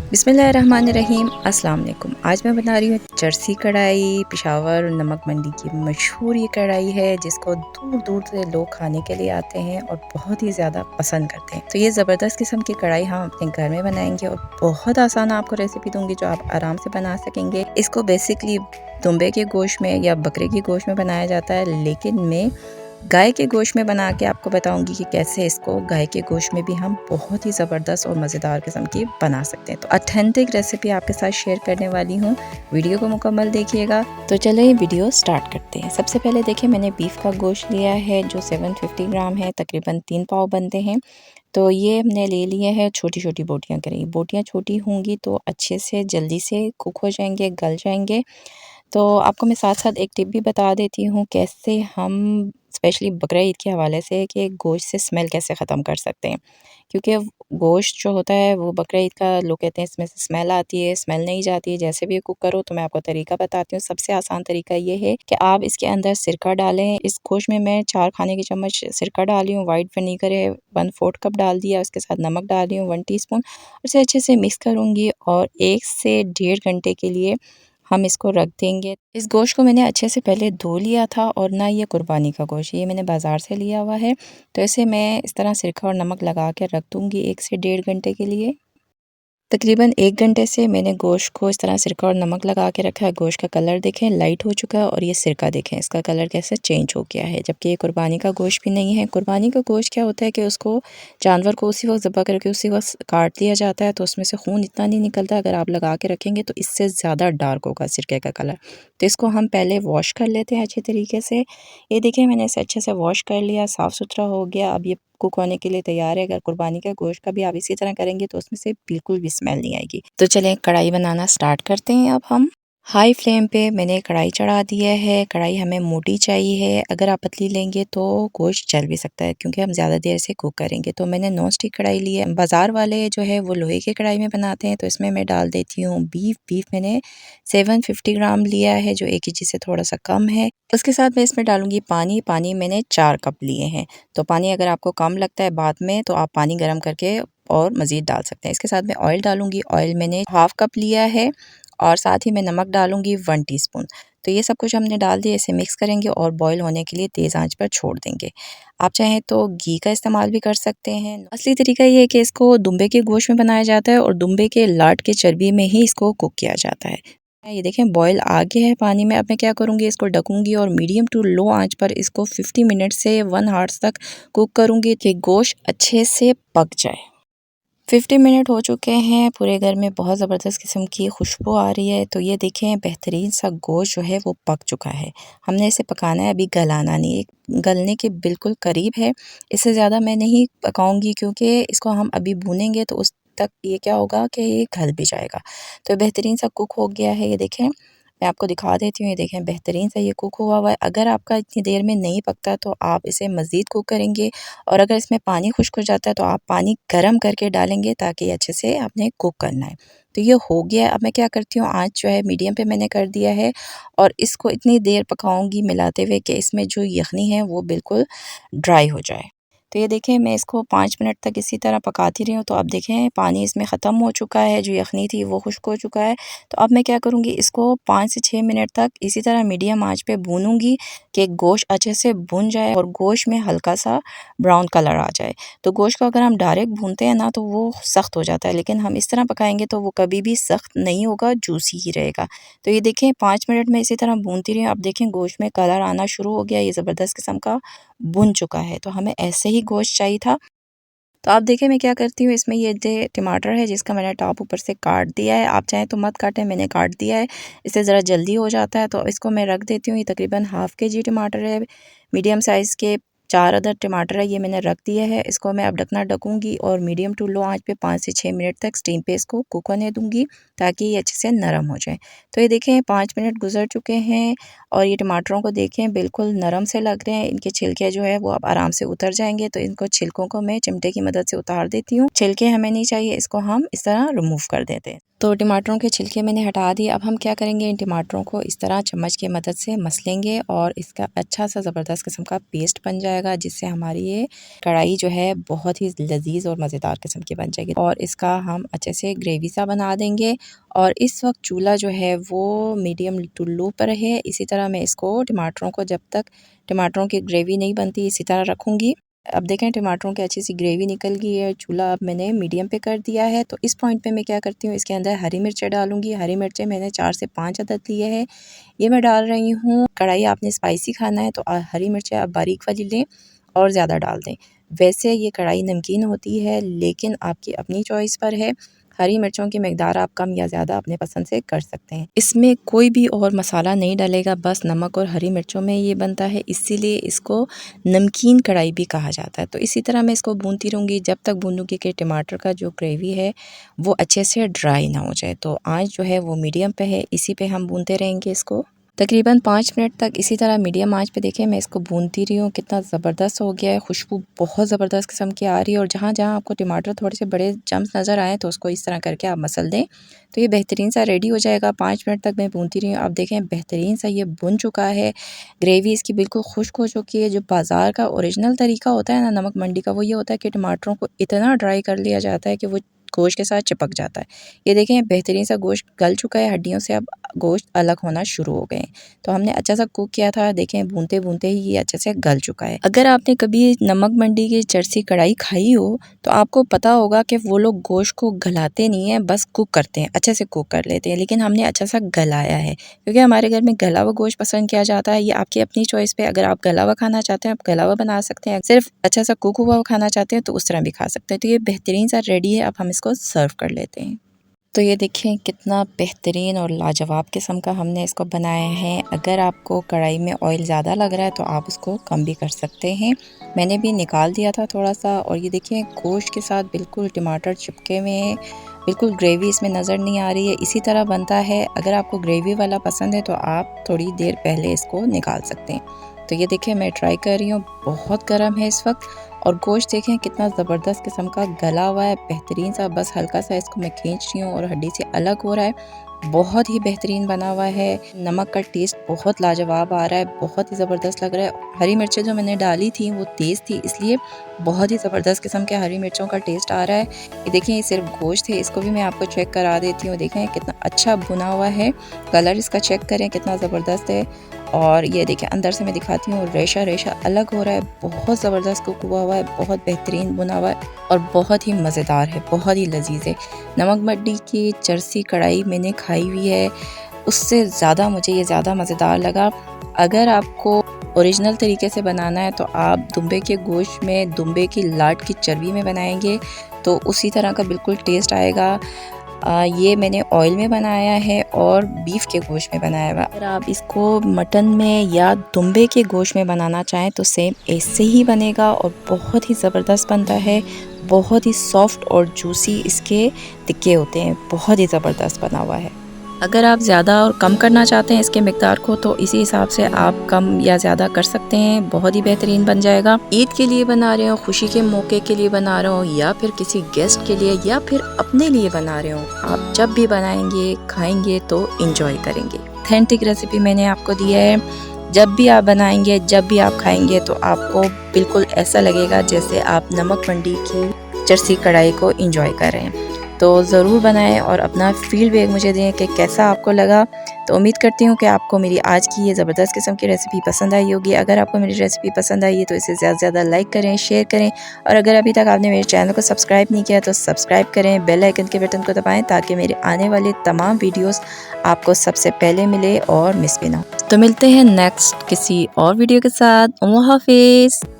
बिस्मिल्लाहिर्रहमानिर्रहीम अस्सलाम वालेकुम। आज मैं बना रही हूँ चरसी कढ़ाई। पेशावर और नमक मंडी की मशहूर ये कढ़ाई है जिसको दूर दूर से लोग खाने के लिए आते हैं और बहुत ही ज़्यादा पसंद करते हैं। तो ये ज़बरदस्त किस्म की कढ़ाई हम अपने घर में बनाएंगे और बहुत आसान आपको रेसिपी दूंगी जो आप आराम से बना सकेंगे। इसको बेसिकली दुम्बे के गोश्त में या बकरे की गोश्त में बनाया जाता है, लेकिन मैं गाय के गोश्त में बना के आपको बताऊंगी कि कैसे इसको गाय के गोश्त में भी हम बहुत ही ज़बरदस्त और मज़ेदार किस्म की बना सकते हैं। तो ऑथेंटिक रेसिपी आपके साथ शेयर करने वाली हूँ, वीडियो को मुकम्मल देखिएगा। तो चलिए वीडियो स्टार्ट करते हैं। सबसे पहले देखिए मैंने बीफ का गोश्त लिया है जो 750 ग्राम है, तकरीबन 3 पाव बनते हैं। तो ये हमने ले लिए हैं, छोटी छोटी बोटियाँ करेंगे। बोटियाँ छोटी होंगी तो अच्छे से जल्दी से कुक हो जाएंगे, गल जाएंगे। तो आपको मैं साथ साथ एक टिप भी बता देती हूँ कैसे हम स्पेशली बकरा ईद के हवाले से कि गोश्त से स्मेल कैसे ख़त्म कर सकते हैं। क्योंकि गोश्त जो होता है वो बकरा ईद का लोग कहते हैं इसमें से स्मेल आती है, स्मेल नहीं जाती है। जैसे भी कुक करो तो मैं आपको तरीका बताती हूँ। सबसे आसान तरीका ये है कि आप इसके अंदर सिरका डालें। इस गोश्त में मैं 4 खाने के चम्मच सिरका डाली हूँ। वाइट विनीगर है 1/4 कप डाल दिया, उसके साथ नमक डाल रही हूँ 1 टीस्पून। उसे अच्छे से मिक्स करूँगी और 1 से 1.5 घंटे के लिए हम इसको रख देंगे। इस गोश्त को मैंने अच्छे से पहले धो लिया था और ना ये कुर्बानी का गोश्त, ये मैंने बाज़ार से लिया हुआ है। तो इसे मैं इस तरह सिरका और नमक लगा के रख दूँगी 1 से 1.5 घंटे के लिए। तकरीबन 1 घंटे से मैंने गोश्त को इस तरह सिरका और नमक लगा के रखा है। गोश्त का कलर देखें लाइट हो चुका है और ये सिरका देखें इसका कलर कैसे चेंज हो गया है, जबकि ये कुर्बानी का गोश्त भी नहीं है। कुर्बानी का गोश्त क्या होता है कि उसको जानवर को उसी वक्त ज़ब्ह करके उसी वक्त काट दिया जाता है, तो उसमें से खून इतना नहीं निकलता। अगर आप लगा के रखेंगे तो इससे ज़्यादा डार्क होगा सिरके का कलर। तो इसको हम पहले वॉश कर लेते हैं अच्छे तरीके से। ये देखिए मैंने इसे अच्छे से वॉश कर लिया, साफ़ सुथरा हो गया। अब ये कुक होने के लिए तैयार है। अगर कुर्बानी का गोश्त का भी आप इसी तरह करेंगे तो उसमें से बिल्कुल भी स्मेल नहीं आएगी। तो चलें कढ़ाई बनाना स्टार्ट करते हैं। अब हम हाई फ्लेम पे मैंने कढ़ाई चढ़ा दिया है। कढ़ाई हमें मोटी चाहिए है, अगर आप पतली लेंगे तो गोश्त जल भी सकता है क्योंकि हम ज़्यादा देर से कुक करेंगे। तो मैंने नॉन स्टिक कढ़ाई ली है। बाज़ार वाले जो है वो लोहे की कढ़ाई में बनाते हैं। तो इसमें मैं डाल देती हूँ बीफ मैंने 750 ग्राम लिया है जो 1 kg से थोड़ा सा कम है। उसके साथ मैं इसमें डालूंगी पानी मैंने 4 कप लिए हैं। तो पानी अगर आपको कम लगता है बाद में तो आप पानी गर्म करके और मज़ीद डाल सकते हैं। इसके साथ मैं ऑयल डालूंगी। ऑयल मैंने हाफ कप लिया है और साथ ही मैं नमक डालूंगी 1 टीस्पून। तो ये सब कुछ हमने डाल दिया, इसे मिक्स करेंगे और बॉईल होने के लिए तेज़ आंच पर छोड़ देंगे। आप चाहें तो घी का इस्तेमाल भी कर सकते हैं। असली तरीका ये है कि इसको दुम्बे के गोश्त में बनाया जाता है और दुम्बे के लाट के चर्बी में ही इसको कुक किया जाता है। ये देखें बॉईल आ गया है पानी में। अब मैं क्या करूँगी, इसको ढकूंगी और मीडियम टू लो आंच पर इसको 50 मिनट से 1 आवर्स तक कुक करूँगी कि गोश्त अच्छे से पक जाए। 50 मिनट हो चुके हैं। पूरे घर में बहुत ज़बरदस्त किस्म की खुशबू आ रही है। तो ये देखें बेहतरीन सा गोश्त जो है वो पक चुका है। हमने इसे पकाना है, अभी गलाना नहीं, एक गलने के बिल्कुल करीब है। इससे ज़्यादा मैं नहीं पकाऊंगी क्योंकि इसको हम अभी भूनेंगे तो उस तक ये क्या होगा कि ये गल भी जाएगा। तो बेहतरीन सा कुक हो गया है। ये देखें मैं आपको दिखा देती हूँ। ये देखें बेहतरीन सा ये कुक हुआ है। अगर आपका इतनी देर में नहीं पकता तो आप इसे मज़ीद कुक करेंगे और अगर इसमें पानी खुश्क हो जाता है तो आप पानी गर्म करके डालेंगे ताकि अच्छे से आपने कुक करना है। तो ये हो गया है। अब मैं क्या करती हूँ, आँच जो है मीडियम पे मैंने कर दिया है और इसको इतनी देर पकाऊंगी मिलाते हुए कि इसमें जो यखनी है वो बिल्कुल ड्राई हो जाए। तो ये देखें मैं इसको 5 मिनट तक इसी तरह पकाती रही हूँ। तो अब देखें पानी इसमें ख़त्म हो चुका है, जो यखनी थी वो खुश्क हो चुका है। तो अब मैं क्या करूँगी, इसको 5 से 6 मिनट तक इसी तरह मीडियम आंच पे भूनूंगी कि गोश्त अच्छे से भुन जाए और गोश्त में हल्का सा ब्राउन कलर आ जाए। तो गोश्त को अगर हम डायरेक्ट भूनते हैं ना तो वो सख्त हो जाता है, लेकिन हम इस तरह पकाएंगे तो वो कभी भी सख्त नहीं होगा, जूसी ही रहेगा। तो ये देखें 5 मिनट में इसी तरह भूनती रही हूँ। अब देखें गोश्त में कलर आना शुरू हो गया, ये ज़बरदस्त किस्म का भुन चुका है। तो हमें ऐसे ही गोश्त चाहिए था। तो आप देखें मैं क्या करती हूँ, इसमें ये टमाटर है जिसका मैंने टॉप ऊपर से काट दिया है। आप चाहें तो मत काटें, मैंने काट दिया है, इससे ज़रा जल्दी हो जाता है। तो इसको मैं रख देती हूँ। ये तकरीबन हाफ़ kg टमाटर है, मीडियम साइज़ के 4 अदर टमाटर है, ये मैंने रख दिया है। इसको मैं अब ढकना ढकूँगी और मीडियम टू लो आंच पे 5 से 6 मिनट तक स्टीम पे इसको कुक होने दूँगी ताकि ये अच्छे से नरम हो जाए। तो ये देखें 5 मिनट गुजर चुके हैं और ये टमाटरों को देखें बिल्कुल नरम से लग रहे हैं। इनके छिलके जो है वो अब आराम से उतर जाएंगे। तो इनको छिलकों को मैं चिमटे की मदद से उतार देती हूँ। छिलके हमें नहीं चाहिए, इसको हम इस तरह रिमूव कर देते हैं। तो टमाटरों के छिलके मैंने हटा दिए। अब हम क्या करेंगे, इन टमाटरों को इस तरह चम्मच की मदद से मसलेंगे और इसका अच्छा सा ज़बरदस्त किस्म का पेस्ट बन जाएगा, जिससे हमारी ये कढ़ाई जो है बहुत ही लजीज और मज़ेदार किस्म की बन जाएगी। और इसका हम अच्छे से ग्रेवी सा बना देंगे। और इस वक्त चूल्हा जो है वो मीडियम टू लो पर है। इसी तरह मैं इसको टमाटरों को जब तक टमाटरों की ग्रेवी नहीं बनती इसी तरह रखूँगी। अब देखें टमाटरों की अच्छी सी ग्रेवी निकल गई है। चूल्हा अब मैंने मीडियम पे कर दिया है। तो इस पॉइंट पे मैं क्या करती हूँ, इसके अंदर हरी मिर्चें डालूंगी। हरी मिर्चें मैंने 4 से 5 अदद लिए है, ये मैं डाल रही हूँ। कढ़ाई आपने स्पाइसी खाना है तो हरी मिर्चें आप बारीक वाली लें और ज़्यादा डाल दें। वैसे ये कढ़ाई नमकीन होती है, लेकिन आपकी अपनी चॉइस पर है। हरी मिर्चों की मकदार आप कम या ज़्यादा अपने पसंद से कर सकते हैं। इसमें कोई भी और मसाला नहीं डलेगा, बस नमक और हरी मिर्चों में ये बनता है, इसीलिए इसको नमकीन कढ़ाई भी कहा जाता है। तो इसी तरह मैं इसको भूनती रहूँगी जब तक भूनूँगी कि टमाटर का जो ग्रेवी है वो अच्छे से ड्राई ना हो जाए। तो आँच जो है वो मीडियम पे है, इसी पे हम भूनते रहेंगे इसको तकरीबन 5 मिनट तक। इसी तरह मीडियम आंच पे देखें मैं इसको भूनती रही हूँ, कितना ज़बरदस्त हो गया है। खुशबू बहुत ज़बरदस्त किस्म की आ रही है। और जहाँ जहाँ आपको टमाटर थोड़े से बड़े जम्स नज़र आए तो उसको इस तरह करके आप मसल दें, तो ये बेहतरीन सा रेडी हो जाएगा। 5 मिनट तक मैं भूनती रही हूँ। अब देखें बेहतरीन सा ये भुन चुका है। ग्रेवी इसकी बिल्कुल खुश्क हो चुकी है। जो बाज़ार का ओरिजिनल तरीका होता है ना नमक मंडी का, वो ये होता है कि टमाटरों को इतना ड्राई कर लिया जाता है कि वो गोश्त के साथ चिपक जाता है। ये देखें बेहतरीन सा गोश्त गल चुका है, हड्डियों से अब गोश्त अलग होना शुरू हो गए हैं। तो हमने अच्छा सा कुक किया था, देखें भूनते भूनते ही ये अच्छे से गल चुका है। अगर आपने कभी नमक मंडी की चरसी कढ़ाई खाई हो तो आपको पता होगा कि वो लोग गोश्त को गलाते नहीं है, बस कुक करते हैं, अच्छे से कुक कर लेते हैं। लेकिन हमने अच्छा सा गलाया है, क्योंकि हमारे घर में गला हुआ गोश्त पसंद किया जाता है। ये आपकी अपनी चॉइस पे, अगर आप गला हुआ खाना चाहते हैं आप गला हुआ बना सकते हैं, सिर्फ अच्छा सा कुक हुआ खाना चाहते हैं तो उस तरह भी खा सकते हैं। तो ये बेहतरीन सा रेडी है। अब हम इसको सर्व कर लेते हैं। तो ये देखें कितना बेहतरीन और लाजवाब किस्म का हमने इसको बनाया है। अगर आपको कढ़ाई में ऑयल ज़्यादा लग रहा है तो आप उसको कम भी कर सकते हैं। मैंने भी निकाल दिया था थोड़ा सा। और ये देखिए गोश्त के साथ बिल्कुल टमाटर चिपके हुए हैं, बिल्कुल ग्रेवी इसमें नज़र नहीं आ रही है। इसी तरह बनता है। अगर आपको ग्रेवी वाला पसंद है तो आप थोड़ी देर पहले इसको निकाल सकते हैं। तो ये देखिए मैं ट्राई कर रही हूँ, बहुत गर्म है इस वक्त। और गोश्त देखें कितना ज़बरदस्त किस्म का गला हुआ है, बेहतरीन सा। बस हल्का सा इसको मैं खींच रही हूँ और हड्डी से अलग हो रहा है। बहुत ही बेहतरीन बना हुआ है। नमक का टेस्ट बहुत लाजवाब आ रहा है, बहुत ही ज़बरदस्त लग रहा है। हरी मिर्चें जो मैंने डाली थी वो तेज़ थी, इसलिए बहुत ही ज़बरदस्त किस्म के हरी मिर्चों का टेस्ट आ रहा है। ये देखें ये सिर्फ गोश्त है, इसको भी मैं आपको चेक करा देती हूँ। देखें कितना अच्छा भुना हुआ है, कलर इसका चेक करें कितना ज़बरदस्त है। और ये देखिए अंदर से मैं दिखाती हूँ, रेशा रेशा अलग हो रहा है, बहुत ज़बरदस्त कुक हुआ है, बहुत बेहतरीन बुना हुआ है और बहुत ही मज़ेदार है, बहुत ही लजीज है। नमक मंडी की चरसी कढ़ाई मैंने खाई हुई है, उससे ज़्यादा मुझे ये ज़्यादा मज़ेदार लगा। अगर आपको ओरिजिनल तरीके से बनाना है तो आप दुम्बे के गोश्त में, दुम्बे की लाट की चर्बी में बनाएंगे तो उसी तरह का बिल्कुल टेस्ट आएगा। ये मैंने ऑयल में बनाया है और बीफ के गोश्त में बनाया हुआ। अगर आप इसको मटन में या दुम्बे के गोश्त में बनाना चाहें तो सेम ऐसे ही बनेगा और बहुत ही ज़बरदस्त बनता है। बहुत ही सॉफ्ट और जूसी इसके टिक्के होते हैं, बहुत ही ज़बरदस्त बना हुआ है। अगर आप ज़्यादा और कम करना चाहते हैं इसके मिक़दार को तो इसी हिसाब से आप कम या ज़्यादा कर सकते हैं, बहुत ही बेहतरीन बन जाएगा। ईद के लिए बना रहे हो, खुशी के मौके के लिए बना रहे हो, या फिर किसी गेस्ट के लिए या फिर अपने लिए बना रहे हो, आप जब भी बनाएंगे खाएंगे तो इंजॉय करेंगे। ऑथेंटिक रेसिपी मैंने आपको दी है, जब भी आप बनाएंगे, जब भी आप खाएंगे तो आपको बिल्कुल ऐसा लगेगा जैसे आप नमक मंडी की चरसी कढ़ाई को इंजॉय कर रहे हैं। तो ज़रूर बनाएं और अपना फीडबैक मुझे दें कि कैसा आपको लगा। तो उम्मीद करती हूँ कि आपको मेरी आज की ये ज़बरदस्त किस्म की रेसिपी पसंद आई होगी। अगर आपको मेरी रेसिपी पसंद आई है तो इसे ज़्यादा से ज़्यादा लाइक करें, शेयर करें और अगर अभी तक आपने मेरे चैनल को सब्सक्राइब नहीं किया तो सब्सक्राइब करें, बेल आइकन के बटन को दबाएं ताकि मेरे आने वाले तमाम वीडियोस आपको सबसे पहले मिले और मिस भी ना हो। तो मिलते हैं नेक्स्ट किसी और वीडियो के साथ। अल्लाह हाफिज़।